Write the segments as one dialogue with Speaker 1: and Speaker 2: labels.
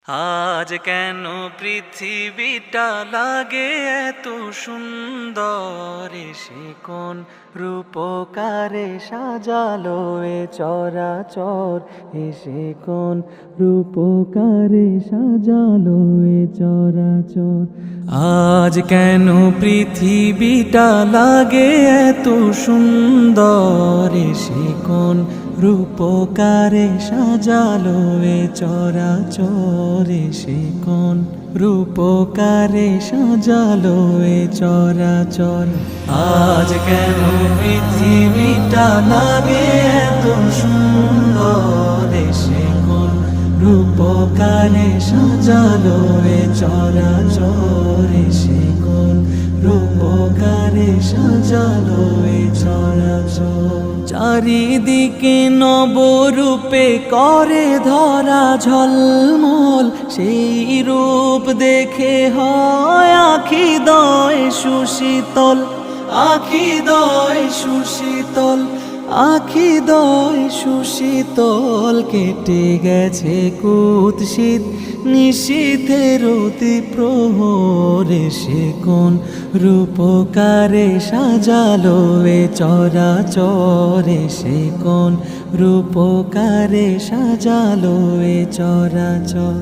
Speaker 1: আজ কেন পৃথিবীটা লাগে এত সুন্দর, সে কোন রূপকারে সাজালো এ চরাচর, এসে কোন রূপকারে সাজালো এ চরাচর। আজ কেন পৃথিবীটা লাগে এত সুন্দর, সে কোন রূপকারে সাজালো এ চরাচর, সে কোন রূপকারে সাজালো এ চরাচর। আজ কেন পৃথিবীটা লাগে এত সুন্দর, সে কোন রূপকারে সাজালো এ চরাচর, সে কোন রূপকারে সাজালো এ চরাচর। চারিদিকে নবরূপে করে ধরা ঝলমল, সেই রূপ দেখে হয় আখি দয় সুশীতল, আখি দয় সুশীতল, আখি দয় সুশীতল। কেটে গেছে কুৎসিত নিশীথের অতি প্রহরে, সে কোন রূপকারে সাজালো এ চরাচর, সে কোন রূপকারে সাজালো এ চরাচর।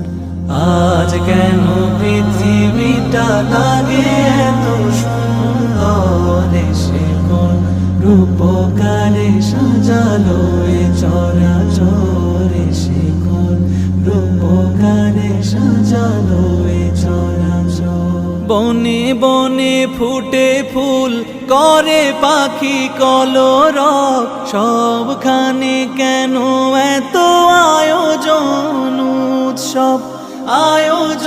Speaker 1: আজ কেন পৃথিবীটা লাগে এত সুন্দর, সে কোন রূপকারে সাজালো এ চরাচর, সে কোন রূপকারে সাজালো এ চরাচর। বনে বনে ফুটে ফুল করে পাখি কলরব, সবখানে কেন এত আয়োজন উৎসব, আয়োজন।